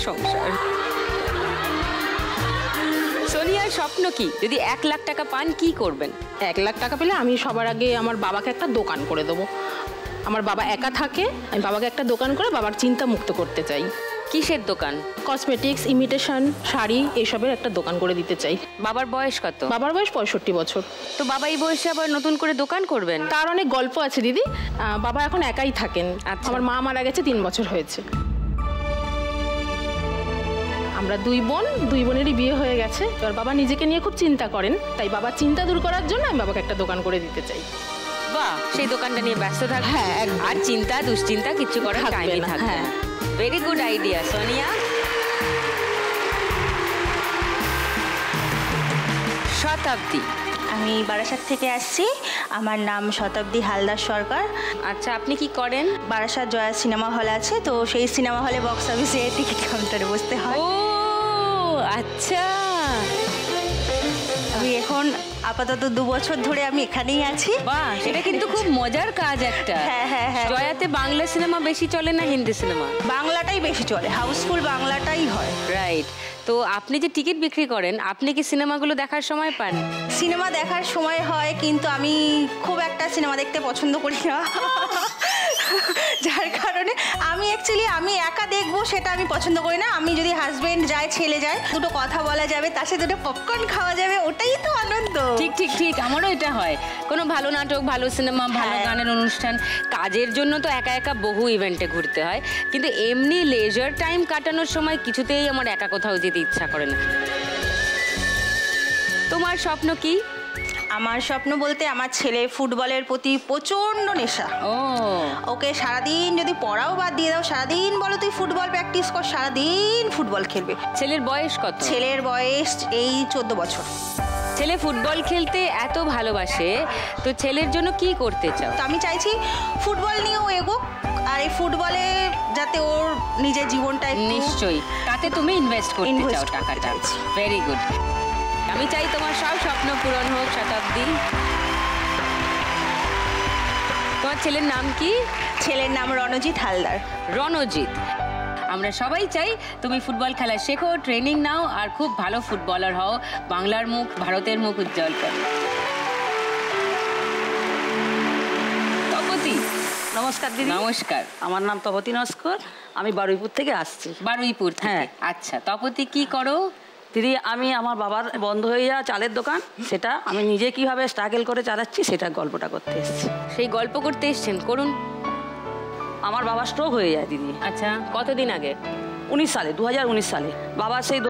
সংসার। সোনিয়ার স্বপ্ন কি? যদি 1 লাখ টাকা পান কি করবেন? 1 লাখ টাকা পেলে আমি সবার আগে আমার বাবাকে একটা দোকান করে দেবো। আমার বাবা একা থাকে, আমি বাবাকে একটা দোকান করে বাবার চিন্তা মুক্ত করতে চাই। কিসের দোকান? কসমেটিক্স, ইমিটেশন, শাড়ি এইসবের একটা দোকান করে দিতে চাই। বাবার বয়স কত? বাবার বয়স 65 বছর। তো বাবা এই বয়সে আবার নতুন করে দোকান করবেন? তার অনেক গল্প আছে দিদি। বাবা এখন একাই থাকেন। আমার মা মারা গেছে 3 বছর হয়েছে। আমরা 2 বোন, 2 বোনেরই বিয়ে হয়ে গেছে। এবার বাবা নিজেকে নিয়ে খুব চিন্তা করেন, তাই বাবার চিন্তা দূর করার জন্য আমি বাবাকে একটা দোকান করে দিতে চাই। বাহ, সেই দোকানটা নিয়ে ব্যস্ত থাকবে। হ্যাঁ, আর চিন্তা দুশ্চিন্তা কিছু করার টাইমই থাকবে। হ্যাঁ, ভেরি গুড আইডিয়া সোনিয়া। শতাব্দী, আমি বারাসাত থেকে আসছি। আমার নাম শতাব্দী হালদার সরকার। আচ্ছা, আপনি কি করেন? বারাসাত জয়া সিনেমা হল আছে, তো সেই সিনেমা হলে বক্স অফিসে টিকিট কাউন্টারে বসতে হয়। ও আচ্ছা, আমি এখন আপাতত 2 বছর ধরে আমি এখানেই আছি। বাহ, সেটা কিন্তু খুব মজার কাজ একটা। হ্যাঁ হ্যাঁ হ্যাঁ। জয়াতে বাংলা সিনেমা বেশি চলে না হিন্দি সিনেমা? বাংলাটাই বেশি চলে, হাউসফুল বাংলাটাই হয়। রাইট। তো আপনি যে টিকিট বিক্রি করেন, আপনি কি সিনেমাগুলো দেখার সময় পান? সিনেমা দেখার সময় হয়, কিন্তু আমি খুব একটা সিনেমা দেখতে পছন্দ করি না। যার কারণে আমি একা দেখবো সেটা আমি পছন্দ করি না। আমি যদি হাজবেন্ড যায়, ছেলে যায়, দুটো কথা বলা যাবে, তার সাথে 2টো পপকর্ন খাওয়া যাবে, ওটাই তো আনন্দ। ঠিক ঠিক ঠিক, আমারও এটা হয়। কোনো ভালো নাটক, ভালো সিনেমা, ভালো গানের অনুষ্ঠান, কাজের জন্য তো একা একা বহু ইভেন্টে ঘুরতে হয়, কিন্তু এমনি লেজার টাইম কাটানোর সময় কিছুতেই আমার একা কোথাও যেতে ইচ্ছা করে না। তোমার স্বপ্ন কি? আমার স্বপ্ন বলতে আমার ছেলে ফুটবলের প্রতি প্রচন্ড নেশা। ও, ওকে সারাদিন যদি পড়াও বাদ দিয়ে দাও, সারাদিন বলো তুই ফুটবল প্র্যাকটিস কর, সারাদিন ফুটবল খেলবে। ছেলের বয়স কত? ছেলের বয়স এই 14 বছর। ছেলে ফুটবল খেলতে এত ভালোবাসে, তো ছেলের জন্য কি করতে চাও? তো আমি চাইছি ফুটবল নিয়েও এগোক, আর এই ফুটবলে যাতে ওর নিজের জীবনটা নিশ্চয়ই তাতে তুমি ইনভেস্ট করতে চাও টাকাটা। Very good. আমি চাই তোমার সব স্বপ্ন পূরণ হোক শতাব্দী। তোমার ছেলের নাম কি? ছেলের নাম রণজিৎ হালদার। রণজিৎ, আমরা সবাই চাই তুমি ফুটবল খেলা শেখো, ট্রেনিং নাও, আর খুব ভালো ফুটবলার হও, বাংলার মুখ, ভারতের মুখ উজ্জ্বল করো। তপতি। নমস্কার দিদি। নমস্কার। আমার নাম তপতি নস্কর, আমি বারুইপুর থেকে আসছি। বারুইপুর? হ্যাঁ। আচ্ছা, তপতি কি করো? দিদি, আমি আমার বাবার বন্ধ হয়ে যাওয়া চালের দোকান, সেটা আমি নিজে কিভাবে স্ট্রাগল করে চালাচ্ছি সেটা গল্পটা করতে এসেছি। সেই গল্প করতে এসছেন, করুন। আমার বাবা স্ট্রোক হয়ে যায় দিদি। আচ্ছা, কতদিন আগে? 2019 সালে। বাবা সেই